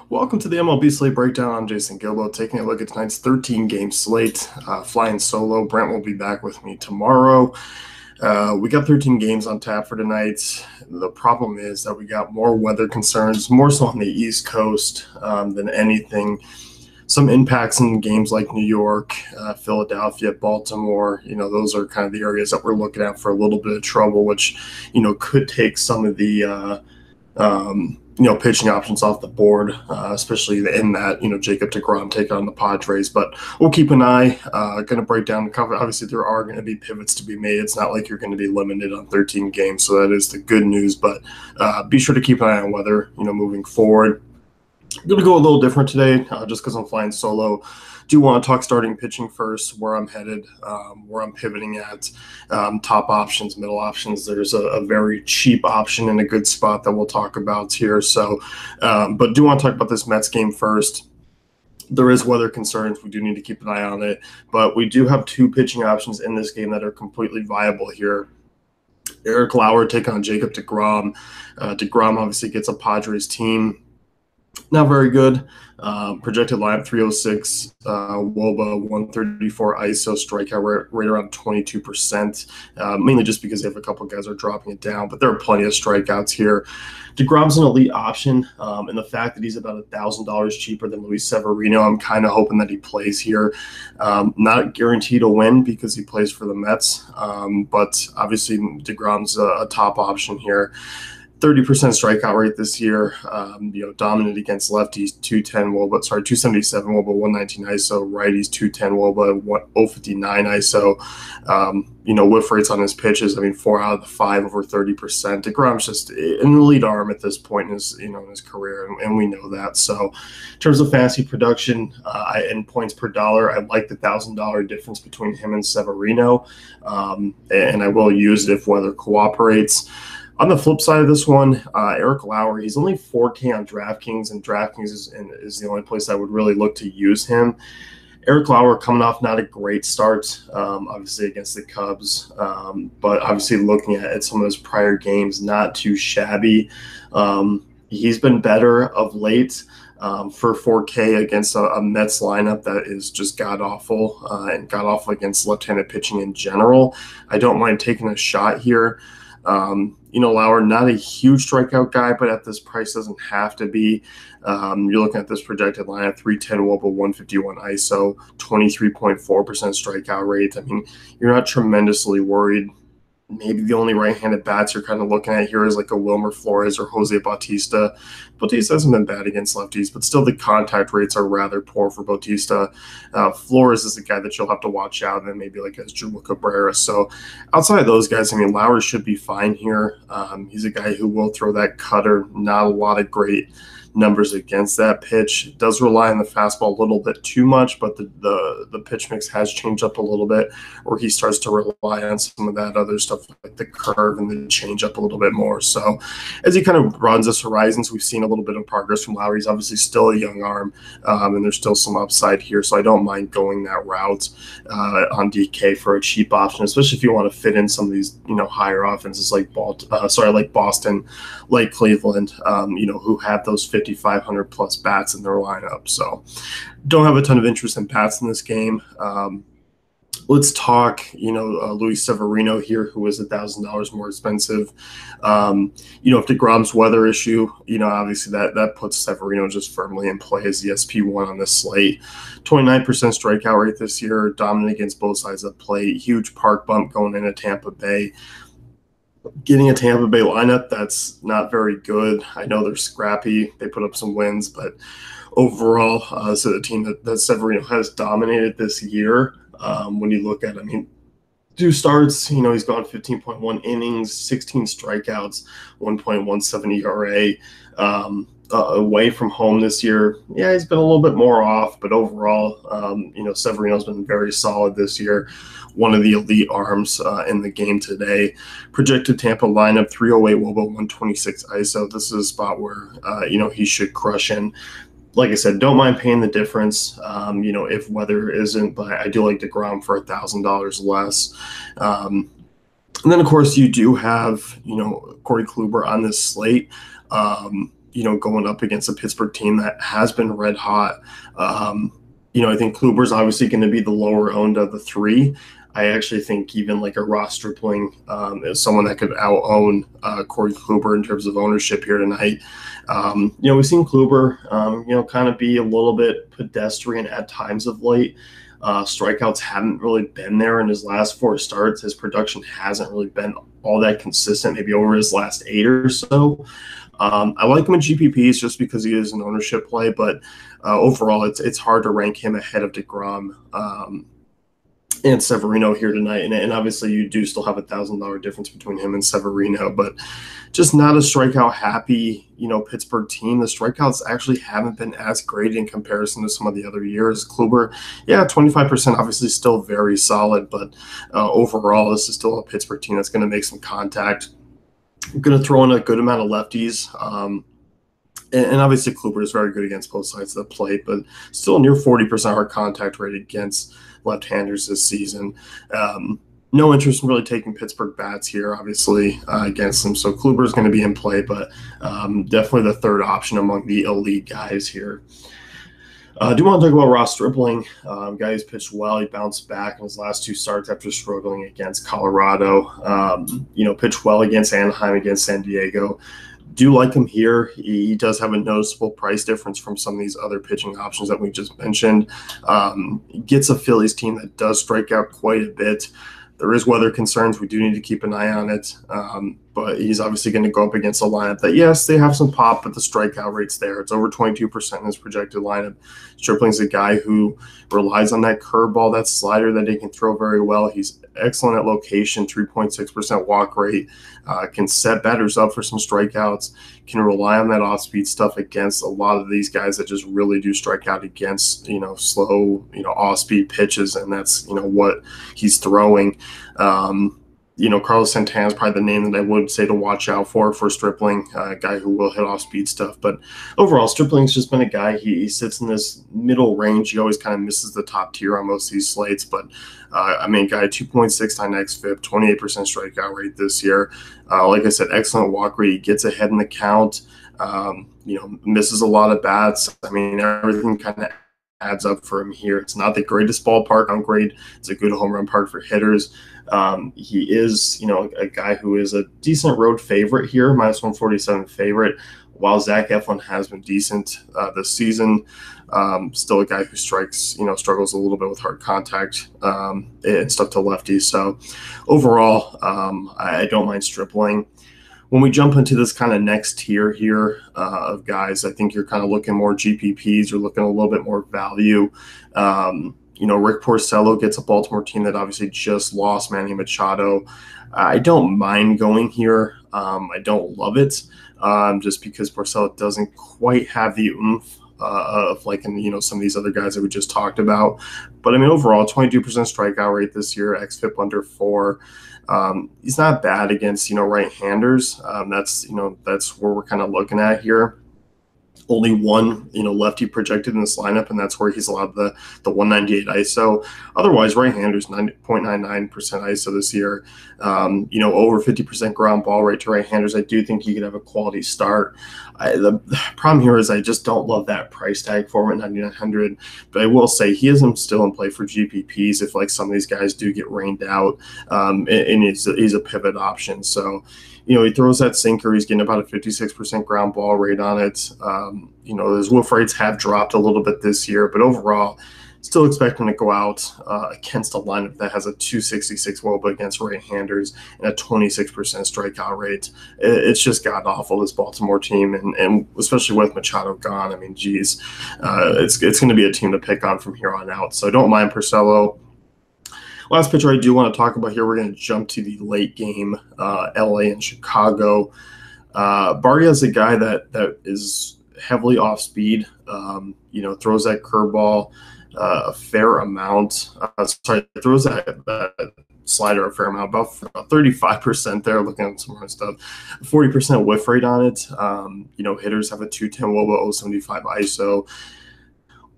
Welcome to the MLB Slate Breakdown. I'm Jason Gilbo, taking a look at tonight's 13-game slate. Flying solo. Brent will be back with me tomorrow. We got 13 games on tap for tonight. The problem is that we got more weather concerns, more so on the East Coast than anything. Some impacts in games like New York, Philadelphia, Baltimore. Those are kind of the areas that we're looking at for a little bit of trouble, which, could take some of the pitching options off the board, especially in that, Jacob deGrom taking on the Padres. But we'll keep an eye, going to break down the cover. Obviously, there are going to be pivots to be made. It's not like you're going to be limited on 13 games, so that is the good news. But be sure to keep an eye on weather, moving forward. I'm going to go a little different today, just because I'm flying solo. Do want to talk starting pitching first, where I'm headed, where I'm pivoting at, top options, middle options. There's a very cheap option in a good spot that we'll talk about here. So, but do want to talk about this Mets game first. There is weather concerns. We do need to keep an eye on it, but we do have two pitching options in this game that are completely viable here. Eric Lauer taking on Jacob deGrom. deGrom obviously gets a Padres team. Not very good. Projected lineup 306, WOBA 134 ISO, strikeout right around 22%, mainly just because they have a couple guys are dropping it down, but there are plenty of strikeouts here. deGrom's an elite option, and the fact that he's about $1,000 cheaper than Luis Severino, I'm kind of hoping that he plays here. Not guaranteed to win because he plays for the Mets, but obviously deGrom's a top option here. 30% strikeout rate this year, dominant against lefties, 277 WOBA, 119 ISO, righties, 210 WOBA, 059 ISO. Whiff rates on his pitches, 4 out of the 5 over 30%. deGrom's just an elite arm at this point in his career, and we know that. So in terms of fantasy production and points per dollar, I like the $1,000 difference between him and Severino, and I will use it if weather cooperates. On the flip side of this one, Eric Lauer, he's only 4K on DraftKings, and DraftKings is the only place I would really look to use him. Eric Lauer coming off not a great start, obviously against the Cubs, but obviously looking at some of his prior games, not too shabby. He's been better of late for 4K against a Mets lineup that is just god-awful and god-awful against left-handed pitching in general. I don't mind taking a shot here. Lauer, not a huge strikeout guy, but at this price doesn't have to be. You're looking at this projected line at 310 WOBA, 151 ISO, 23.4% strikeout rate. You're not tremendously worried. Maybe the only right-handed bats you're kind of looking at here is like a Wilmer Flores or Jose Bautista. Bautista hasn't been bad against lefties, but still the contact rates are rather poor for Bautista. Flores is the guy that you'll have to watch out, and then maybe like as Drew Cabrera. So outside of those guys, Lauer should be fine here. He's a guy who will throw that cutter. Not a lot of great numbers against that pitch. It does rely on the fastball a little bit too much, but the pitch mix has changed up a little bit, where he starts to rely on some of that other stuff like the curve and the change up a little bit more. So as he kind of broadens his horizons, we've seen a little bit of progress from Lowry. He's obviously still a young arm, and there's still some upside here, so I don't mind going that route on DK for a cheap option, especially if you want to fit in some of these higher offenses like Boston, like Cleveland, who have those 5,500 plus bats in their lineup. So don't have a ton of interest in bats in this game. Let's talk, Luis Severino here, who is $1,000 more expensive. If deGrom's weather issue, obviously that puts Severino just firmly in play as the SP1 on this slate. 29% strikeout rate this year, dominant against both sides of the plate. Huge park bump going into Tampa Bay. Getting a Tampa Bay lineup that's not very good. I know they're scrappy. They put up some wins, but overall, so the team that Severino has dominated this year, when you look at, 2 starts, he's gone 15.1 innings, 16 strikeouts, 1.17 ERA. Away from home this year, he's been a little bit more off, but overall, Severino's been very solid this year. One of the elite arms in the game today. Projected Tampa lineup, 308 WOBA, 126 ISO. This is a spot where, he should crush in. Like I said, don't mind paying the difference, if weather isn't, but I do like deGrom for $1,000 less. And then, of course, you do have, Corey Kluber on this slate. going up against a Pittsburgh team that has been red hot. I think Kluber's obviously going to be the lower owned of the three. I actually think even like a Ross Stripling is someone that could out-own Corey Kluber in terms of ownership here tonight. We've seen Kluber, kind of be a little bit pedestrian at times of late. Strikeouts haven't really been there in his last 4 starts. His production hasn't really been all that consistent, maybe over his last 8 or so. I like him in GPPs just because he is an ownership play, but overall, it's hard to rank him ahead of DeGrom and Severino here tonight. And obviously, you do still have $1,000 difference between him and Severino, but just not a strikeout happy, Pittsburgh team. The strikeouts actually haven't been as great in comparison to some of the other years. Kluber, 25%, obviously still very solid, but overall, this is still a Pittsburgh team that's going to make some contact. I'm going to throw in a good amount of lefties. And obviously, Kluber is very good against both sides of the plate, but still near 40% hard contact rate against left-handers this season. No interest in really taking Pittsburgh bats here, obviously, against them. So Kluber is going to be in play, but definitely the third option among the elite guys here. I do want to talk about Ross Stripling, guy who's pitched well. He bounced back in his last 2 starts after struggling against Colorado. Pitched well against Anaheim, against San Diego. Do like him here. He does have a noticeable price difference from some of these other pitching options that we just mentioned. Gets a Phillies team that does strike out quite a bit. There is weather concerns. We do need to keep an eye on it. But he's obviously going to go up against a lineup that, yes, they have some pop, but the strikeout rate's there. It's over 22% in his projected lineup. Stripling's a guy who relies on that curveball, that slider that he can throw very well. He's excellent at location, 3.6% walk rate, can set batters up for some strikeouts, can rely on that off-speed stuff against a lot of these guys that just really do strike out against, slow, off-speed pitches, and that's, what he's throwing. Carlos Santana is probably the name that I would say to watch out for Stripling, a guy who will hit off speed stuff. But overall, Stripling's just been a guy. He sits in this middle range. He always kind of misses the top tier on most of these slates. But, guy, 2.6 times xFIP, 28% strikeout rate this year. Like I said, excellent walk rate. He gets ahead in the count, misses a lot of bats. Everything kind of adds up for him here. It's not the greatest ballpark on grade. It's a good home run park for hitters. He is, a guy who is a decent road favorite here, -147 favorite, while Zach Eflin has been decent this season. Still a guy who struggles a little bit with hard contact and stuff to lefties. So overall, I don't mind Stripling. When we jump into this kind of next tier here of guys, I think you're kind of looking more GPPs. You're looking a little bit more value. Rick Porcello gets a Baltimore team that obviously just lost Manny Machado. I don't mind going here. I don't love it just because Porcello doesn't quite have the oomph of like in some of these other guys that we just talked about. But overall, 22% strikeout rate this year, xFIP under 4. He's not bad against right-handers. That's where we're kind of looking at here. Only one lefty projected in this lineup, and that's where he's allowed the 198 ISO. Otherwise, right-handers 9.99% ISO this year. Over 50% ground ball rate to right-handers. I do think he could have a quality start. The problem here is I just don't love that price tag for him at 9,900. But I will say he isn't still in play for GPPs if like some of these guys do get rained out, and he's a pivot option. So. He throws that sinker. He's getting about a 56% ground ball rate on it. His whiff rates have dropped a little bit this year, but overall, still expecting to go out against a lineup that has a 266 WOBA against right-handers and a 26% strikeout rate. It's just god-awful, this Baltimore team, and especially with Machado gone. It's going to be a team to pick on from here on out. So don't mind Porcello. Last pitcher I do want to talk about here, we're going to jump to the late game, LA and Chicago. Barria is a guy that is heavily off speed, throws that curveball a fair amount. Throws that slider a fair amount, about 35% there, looking at some more stuff. 40% whiff rate on it. Hitters have a 210 WOBA, 075 ISO.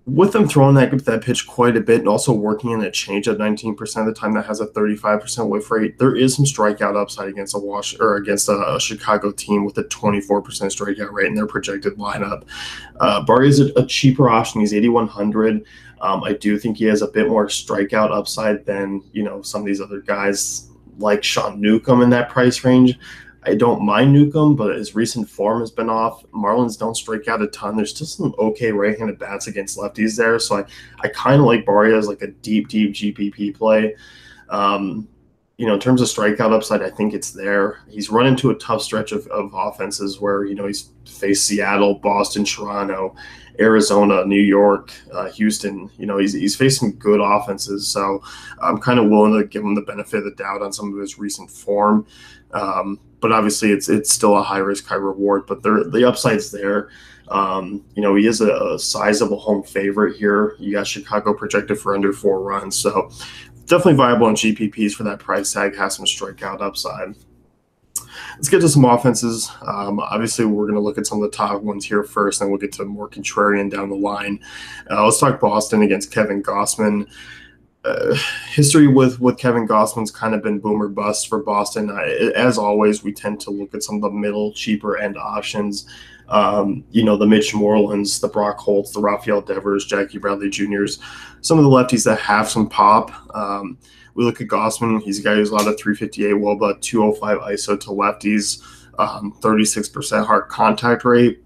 with them throwing that pitch quite a bit and also working in a change at 19% of the time that has a 35% whiff rate, there is some strikeout upside against against a Chicago team with a 24% strikeout rate in their projected lineup. Barria is a cheaper option. He's 8,100. I do think he has a bit more strikeout upside than some of these other guys like Sean Newcomb in that price range. I don't mind Newcomb, but his recent form has been off. Marlins don't strike out a ton. There's just some okay right-handed bats against lefties there. So I kind of like Barria as like a deep GPP play. In terms of strikeout upside, I think it's there. He's run into a tough stretch of offenses where, he's faced Seattle, Boston, Toronto, Arizona, New York, Houston. He's faced some good offenses. So I'm kind of willing to give him the benefit of the doubt on some of his recent form. But obviously it's still a high risk, high reward, but the upside's there. He is a sizable home favorite here. You got Chicago projected for under 4 runs. So definitely viable in GPPs for that price tag, has some strikeout upside. Let's get to some offenses. Obviously, we're going to look at some of the top ones here first, and we'll get to more contrarian down the line. Let's talk Boston against Kevin Gausman. History with Kevin Gausman's kind of been boom or bust for Boston. As always, we tend to look at some of the middle, cheaper end options. The Mitch Morelands, the Brock Holtz, the Rafael Devers, Jackie Bradley Jr.'s, some of the lefties that have some pop. We look at Gausman. He's a guy who's allowed a 358 WOBA, 205 ISO to lefties, 36% hard contact rate.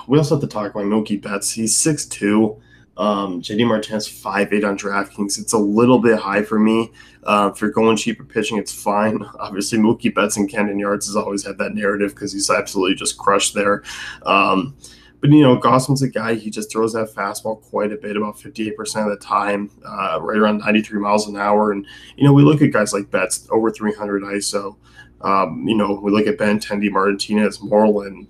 We also have to talk about Mookie Betts. He's 6'2". JD Martinez 5'8" on DraftKings. It's a little bit high for me. If you're going cheaper pitching, it's fine. Obviously, Mookie Betts and Camden Yards has always had that narrative because he's absolutely just crushed there. But Gausman's a guy, he just throws that fastball quite a bit, about 58% of the time, right around 93 miles an hour. And, we look at guys like Betts, over 300 ISO. We look at Benintendi, Martinez, Moreland,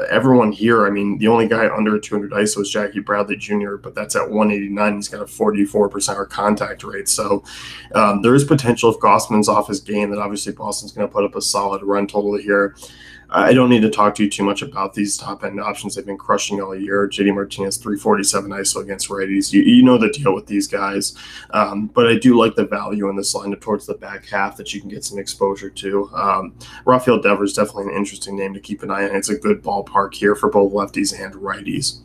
everyone here. The only guy under 200 ISO is Jackie Bradley Jr., but that's at 189. He's got a 44% contact rate. So there is potential if Gausman's off his game that obviously Boston's going to put up a solid run total here. I don't need to talk to you too much about these top-end options. They've been crushing all year. JD Martinez, 347 ISO against righties. You know the deal with these guys. But I do like the value in this lineup towards the back half that you can get some exposure to. Rafael Devers, definitely an interesting name to keep an eye on. It's a good ballpark here for both lefties and righties.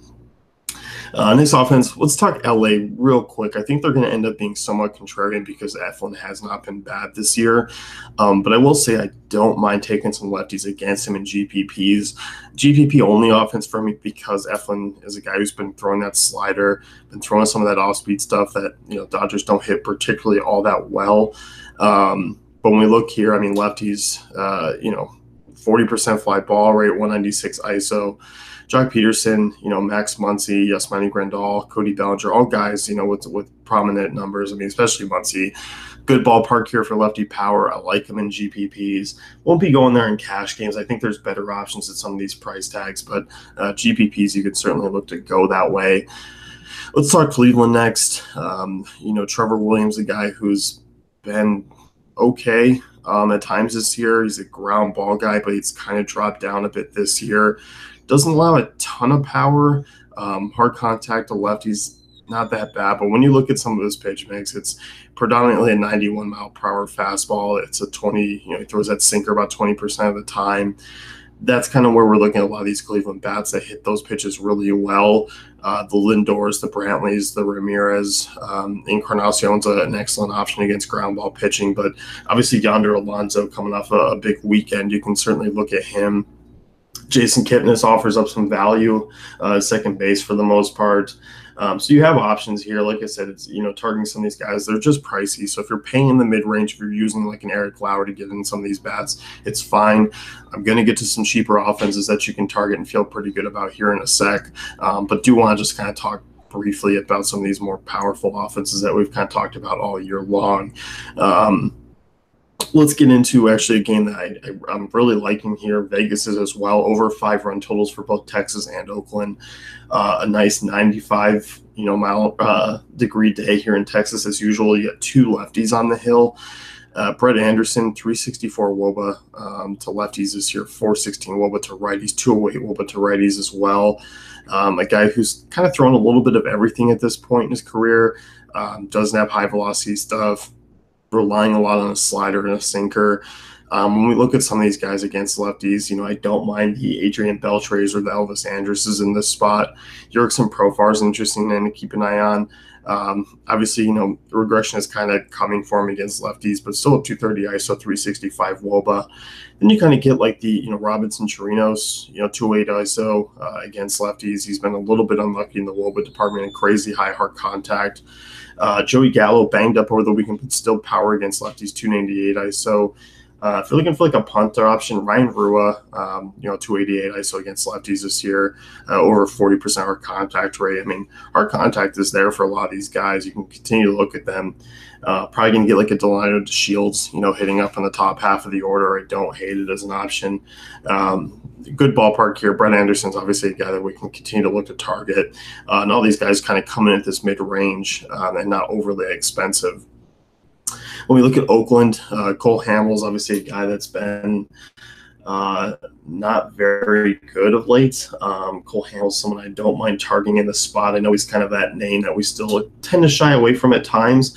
Next offense, let's talk LA real quick. I think they're going to end up being somewhat contrarian because Eflin has not been bad this year. But I will say I don't mind taking some lefties against him in GPPs. GPP only offense for me because Eflin is a guy who's been throwing that slider, been throwing some of that off-speed stuff that Dodgers don't hit particularly all that well. But when we look here, lefties, 40% fly ball rate, 196 ISO. Jock Peterson, Max Muncy, Yasmani Grandal, Cody Bellinger, all guys, with prominent numbers. Especially Muncy. Good ballpark here for lefty power. I like him in GPPs. Won't be going there in cash games. I think there's better options at some of these price tags, but GPPs, you could certainly look to go that way. Let's talk Cleveland next. Trevor Williams, a guy who's been okay at times this year. He's a ground ball guy, but he's kind of dropped down a bit this year. Doesn't allow a ton of power. Hard contact to lefties, not that bad. But when you look at some of his pitch mix, it's predominantly a 91 mile per hour fastball. It's a 20, he throws that sinker about 20% of the time. That's kind of where we're looking at a lot of these Cleveland bats that hit those pitches really well. The Lindors, the Brantleys, the Ramirez, Encarnacion's an excellent option against ground ball pitching. But obviously Yonder Alonso coming off a big weekend, you can certainly look at him. Jason Kipnis offers up some value, second base for the most part. So you have options here. Like I said, it's, targeting some of these guys. They're just pricey. So if you're paying in the mid-range, if you're using like an Eric Lauer to get in some of these bats, it's fine. I'm going to get to some cheaper offenses that you can target and feel pretty good about here in a sec. But do want to just kind of talk briefly about some of these more powerful offenses that we've kind of talked about all year long. Let's get into actually a game that I'm really liking here. Vegas is as well, over 5 run totals for both Texas and Oakland. A nice 95 degree day here in Texas as usual. You got 2 lefties on the hill. Brett Anderson, 364 WOBA to lefties this year, 416 WOBA to righties, 208 WOBA to righties as well. A guy who's kind of thrown a little bit of everything at this point in his career, doesn't have high velocity stuff, relying a lot on a slider and a sinker. When we look at some of these guys against lefties, I don't mind the Adrian Beltres or the Elvis Andruses in this spot. Jurickson Profar is interesting and to keep an eye on. Obviously, regression is kind of coming for him against lefties, but still a 230 ISO, 365 WOBA. Then you kind of get like the, Robinson Chirinos, 208 ISO against lefties. He's been a little bit unlucky in the WOBA department and crazy high hard contact. Joey Gallo banged up over the weekend, but still power against lefties, 298 ISO. If you're looking for like a punter option, Ryan Rua, 288 ISO against lefties this year, over 40% hard contact rate. I mean, hard contact is there for a lot of these guys. You can continue to look at them. Probably going to get like a Delino Shields, hitting up in the top half of the order. I don't hate it as an option. Good ballpark here. Brett Anderson's obviously a guy that we can continue to look to target. And all these guys kind of come in at this mid-range and not overly expensive. When we look at Oakland, Cole Hamels, obviously a guy that's been not very good of late. Cole Hamels, someone I don't mind targeting in the spot. I know he's kind of that name that we still tend to shy away from at times.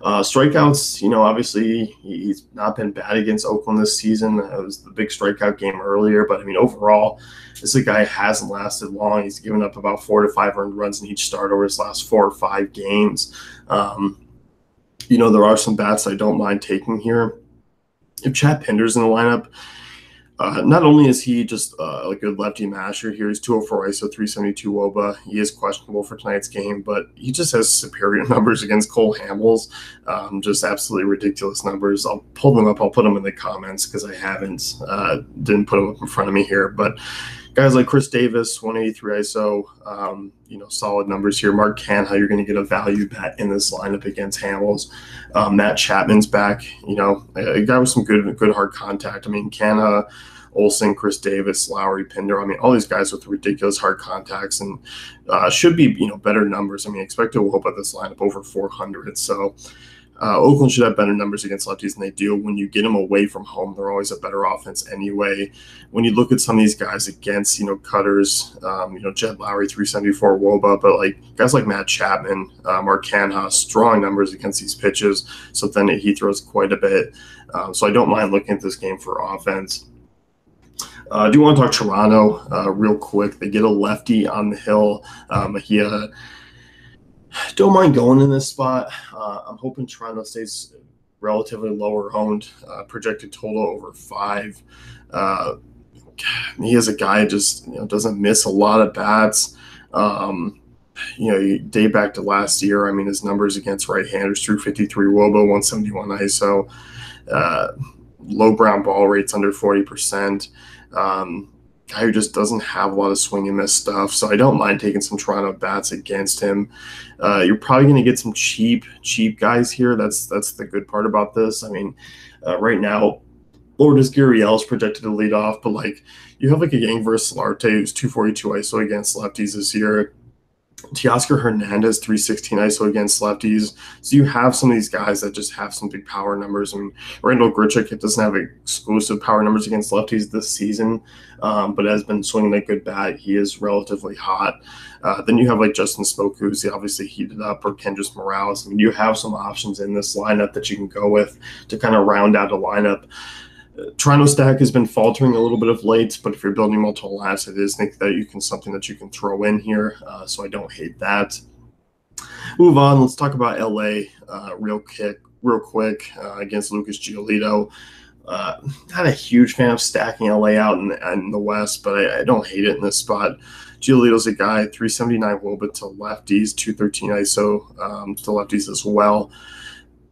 Strikeouts, obviously he's not been bad against Oakland this season. It was the big strikeout game earlier, but I mean, overall, this guy hasn't lasted long. He's given up about 4 to 5 earned runs in each start over his last 4 or 5 games. There are some bats I don't mind taking here. If Chad Pinder's in the lineup, not only is he just a good lefty masher here, he's 204 ISO, 372 WOBA. He is questionable for tonight's game, but he just has superior numbers against Cole Hamels. Just absolutely ridiculous numbers. I'll pull them up. I'll put them in the comments because I didn't put them up in front of me here. But guys like Chris Davis, 183 ISO, solid numbers here. Mark Canha, you're going to get a value bet in this lineup against Hamels. Matt Chapman's back, a guy with some good hard contact. I mean, Canha, Olsen, Chris Davis, Lowry, Pinder. I mean, all these guys with ridiculous hard contacts and should be, better numbers. I mean, expect to whoop at this lineup over 400. So Oakland should have better numbers against lefties than they do. When you get them away from home, they're always a better offense anyway. When you look at some of these guys against, cutters, Jed Lowry, 374 WOBA, but like guys like Matt Chapman, Mark Canha, strong numbers against these pitches. So then he throws quite a bit. So I don't mind looking at this game for offense. I do want to talk Toronto real quick. They get a lefty on the hill. Mejia. Don't mind going in this spot. I'm hoping Toronto stays relatively lower owned. Projected total over 5. He is a guy just doesn't miss a lot of bats. You date back to last year. I mean, his numbers against right-handers: 353 WOBA, 171 ISO, low ground ball rates under 40%. Guy who just doesn't have a lot of swing and miss stuff. So I don't mind taking some Toronto bats against him. You're probably going to get some cheap guys here. That's the good part about this. I mean, right now, Lourdes Gurriel is projected to lead off, but like you have like a Yang versus Solarte who's 242 ISO against lefties this year. Teoscar Hernandez, 316 ISO against lefties. So you have some of these guys that just have some big power numbers. I mean, Randall Grichuk doesn't have exclusive power numbers against lefties this season, but has been swinging a good bat. He is relatively hot. Then you have like Justin Smoke, who's obviously heated up, or Kendrys Morales. I mean, you have some options in this lineup that you can go with to kind of round out a lineup. Toronto stack has been faltering a little bit of late, but if you're building multiple lineups, it is something that you can throw in here. So I don't hate that. Move on. Let's talk about LA real quick against Lucas Giolito. Not a huge fan of stacking LA out in the West, but I don't hate it in this spot. Giolito's a guy, 379 WOBA to lefties, 213 ISO to lefties as well.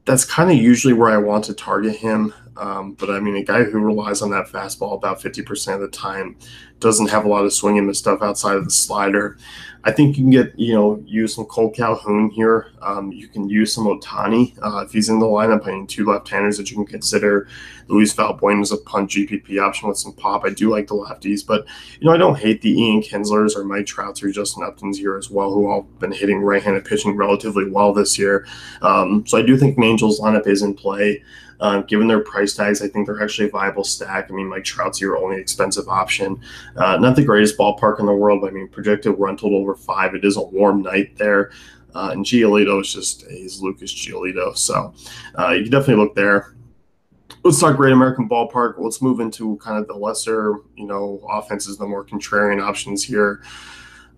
That's kind of usually where I want to target him. But I mean, a guy who relies on that fastball about 50% of the time, doesn't have a lot of swing and miss stuff outside of the slider. I think you can get, use some Cole Calhoun here. You can use some Ohtani if he's in the lineup. I mean, 2 left-handers that you can consider. Luis Valbuena is a punt GPP option with some pop. I do like the lefties, but, I don't hate the Ian Kinslers or Mike Trouts or Justin Upton's here as well, who all been hitting right-handed pitching relatively well this year. So I do think an Angels lineup is in play. Given their price tags, I think they're actually a viable stack. I mean, Mike Trout's your only expensive option. Not the greatest ballpark in the world, but I mean, projected run total over 5. It is a warm night there. And Giolito is just, he's Lucas Giolito. So you can definitely look there. Let's talk Great American Ballpark. Let's move into kind of the lesser, offenses, the more contrarian options here.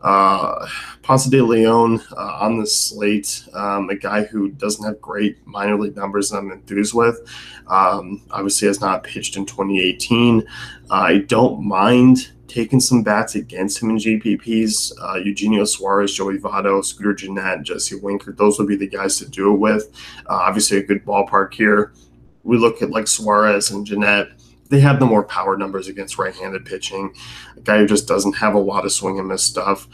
Ponce de Leon on the slate, a guy who doesn't have great minor league numbers that I'm enthused with. Obviously has not pitched in 2018. I don't mind taking some bats against him in GPPs. Eugenio Suarez, Joey Votto, Scooter Gennett, Jesse Winker, those would be the guys to do it with. Obviously a good ballpark here. We look at like Suarez and Gennett. They have the more power numbers against right-handed pitching. A guy who just doesn't have a lot of swing and miss stuff.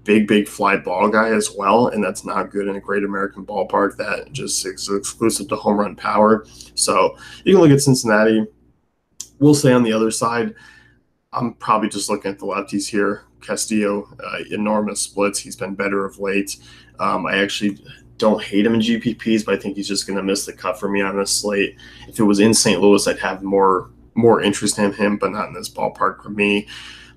Big fly ball guy as well, and that's not good in a Great American Ballpark that just is exclusive to home run power. So you can look at Cincinnati. We'll say on the other side, I'm probably just looking at the lefties here. Castillo, enormous splits. He's been better of late. I actually don't hate him in GPPs, but I think he's just going to miss the cut for me on this slate. If it was in St. Louis, I'd have more interest in him, but not in this ballpark for me.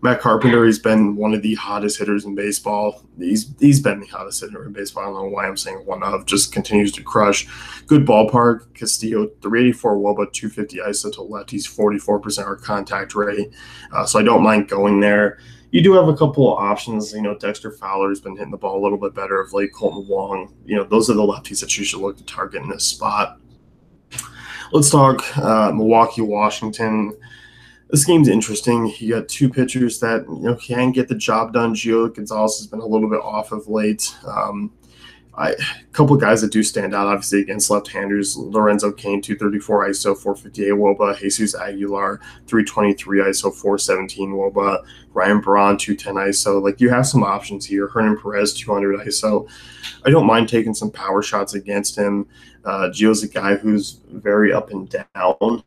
Matt Carpenter, he's been one of the hottest hitters in baseball. He's been the hottest hitter in baseball. I don't know why I'm saying one of. Just continues to crush. Good ballpark. Castillo, 384 WOBA, 250 ISO to lefties, 44% our contact rate. So I don't mind going there. You do have a couple of options. Dexter Fowler's been hitting the ball a little bit better of late. Colton Wong. Those are the lefties that you should look to target in this spot. Let's talk Milwaukee, Washington. This game's interesting. You got two pitchers that can get the job done. Gio Gonzalez has been a little bit off of late. A couple of guys that do stand out, obviously, against left-handers. Lorenzo Cain, 234 ISO, 458 WOBA. Jesus Aguilar, 323 ISO, 417 WOBA. Ryan Braun, 210 ISO. Like, you have some options here. Hernan Perez, 200 ISO. I don't mind taking some power shots against him. Gio's a guy who's very up and down.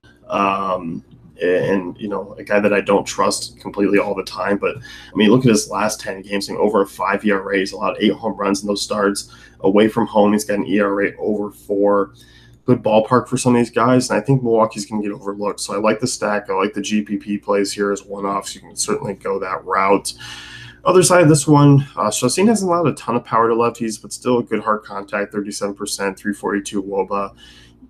And a guy that I don't trust completely all the time. But, I mean, look at his last 10 games, over a 5 ERA. He's allowed 8 home runs in those starts. Away from home, he's got an ERA over 4. Good ballpark for some of these guys, and I think Milwaukee's going to get overlooked. So I like the stack. I like the GPP plays here as one-offs. You can certainly go that route. Other side of this one, Chacin hasn't allowed a ton of power to lefties, but still a good hard contact, 37%, 342 WOBA.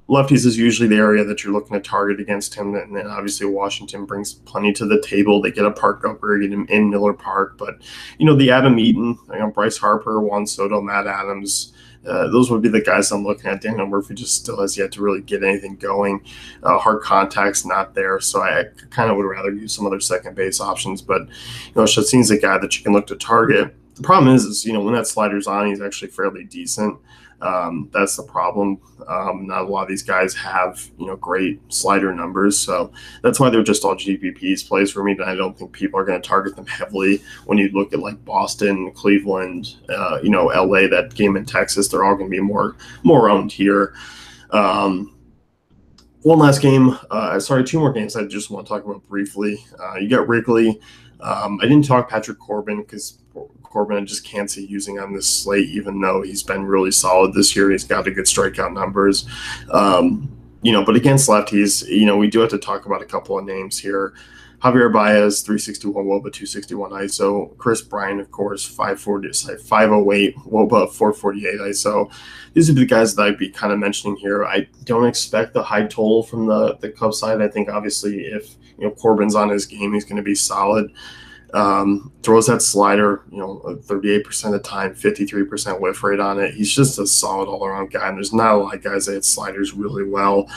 Lefties is usually the area that you're looking to target against him, and then obviously Washington brings plenty to the table. They get a park upgrade in Miller Park, but the Adam Eaton, Bryce Harper, Juan Soto, Matt Adams, those would be the guys I'm looking at. Daniel Murphy just still has yet to really get anything going. Hard contact's not there, so I kind of would rather use some other second base options. But Chacin's a guy that you can look to target. The problem is when that slider's on, he's actually fairly decent. That's the problem. Not a lot of these guys have, great slider numbers. So that's why they're just all GPPs plays for me. And I don't think people are going to target them heavily. When you look at like Boston, Cleveland, LA, that game in Texas, they're all going to be more owned here. One last game. Two more games I just want to talk about briefly. You got Wrigley. I didn't talk Patrick Corbin because Corbin I just can't see using on this slate, even though he's been really solid this year. He's got a good strikeout numbers. But against lefties, we do have to talk about a couple of names here. Javier Baez, 361 WOBA, 261 ISO. Chris Bryant, of course, 508 WOBA, 448 ISO. These would be the guys that I'd be kind of mentioning here. I don't expect the high total from the Cubs side. I think obviously if Corbin's on his game, he's going to be solid. Throws that slider, 38% of the time, 53% whiff rate on it. He's just a solid all-around guy, and there's not a lot of guys that hit sliders really well.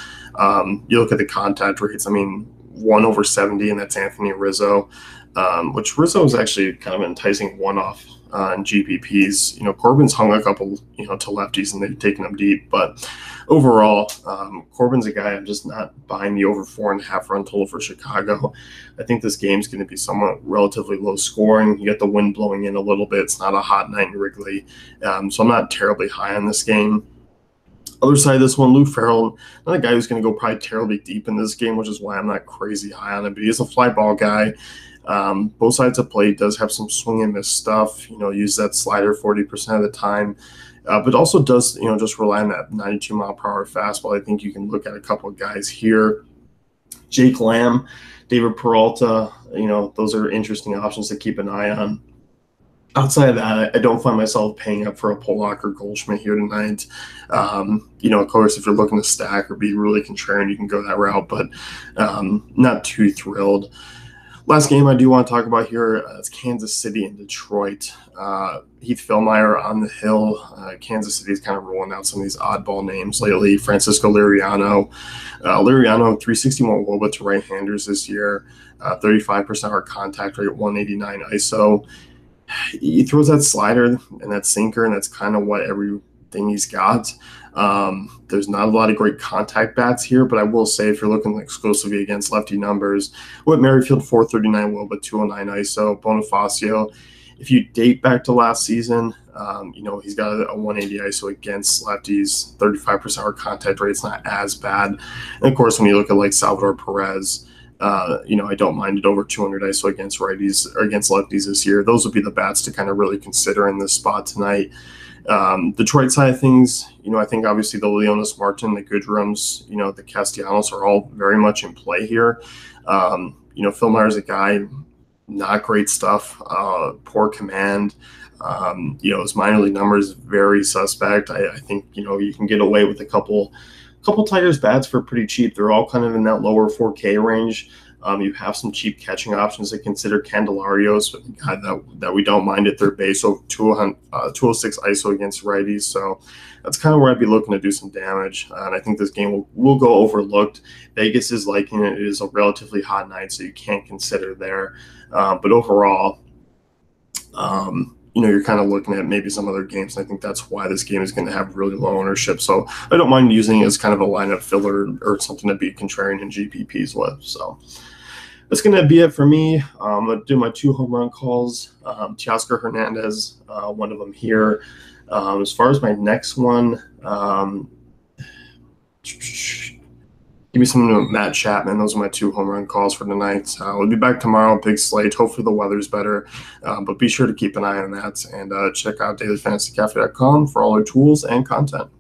You look at the contact rates, 1 over 70, and that's Anthony Rizzo, which Rizzo is actually kind of an enticing one-off in GPPs. Corbin's hung a couple, to lefties, and they've taken them deep. But overall, Corbin's a guy I'm just not buying the over 4.5 run total for Chicago. I think this game's going to be somewhat relatively low scoring. You get the wind blowing in a little bit. It's not a hot night in Wrigley. So I'm not terribly high on this game. Other side of this one, Lou Farrell, not a guy who's going to go probably terribly deep in this game, which is why I'm not crazy high on him, but he's a fly ball guy. Both sides of play does have some swing and miss stuff. Use that slider 40% of the time. But also does, just rely on that 92-mile-per-hour fastball. I think you can look at a couple of guys here. Jake Lamb, David Peralta, those are interesting options to keep an eye on. Outside of that, I don't find myself paying up for a Pollock or Goldschmidt here tonight. Of course, if you're looking to stack or be really contrarian, you can go that route, but not too thrilled. Last game I do want to talk about here is Kansas City and Detroit. Heath Fillmyer on the hill. Kansas City is kind of rolling out some of these oddball names lately. Francisco Liriano. Liriano, 361 WOBA to right-handers this year. 35% hard contact rate, 189 ISO. He throws that slider and that sinker, and that's kind of what everything he's got. There's not a lot of great contact bats here, but I will say if you're looking exclusively against lefty numbers, with Merrifield 439 WOBA, 209 ISO, Bonifacio, if you date back to last season, he's got a 180 ISO against lefties, 35% hard contact rate. It's not as bad. And of course, when you look at like Salvador Perez, I don't mind it over 200 ISO against righties or against lefties this year. Those would be the bats to kind of really consider in this spot tonight. Detroit side of things, I think obviously the Leonis Martin, the Goodrums, the Castellanos are all very much in play here. Fillmyer's a guy, not great stuff, poor command. His minor league numbers very suspect. I think you can get away with a couple Tigers bats for pretty cheap. They're all kind of in that lower 4K range. You have some cheap catching options to consider. Candelarios, a guy that we don't mind at third base, so 206 ISO against righties. So that's kind of where I'd be looking to do some damage. And I think this game will go overlooked. Vegas is liking it. It is a relatively hot night, so you can't consider there. But overall, you're kind of looking at maybe some other games. And I think that's why this game is going to have really low ownership. So I don't mind using it as kind of a lineup filler or something to be contrarian in GPPs with. So that's going to be it for me. I'm going to do my 2 home run calls. Teoscar Hernandez, one of them here. As far as my next one, give me some Matt Chapman. Those are my 2 home run calls for tonight. We'll be back tomorrow, big slate. Hopefully the weather's better. But be sure to keep an eye on that and check out dailyfantasycafe.com for all our tools and content.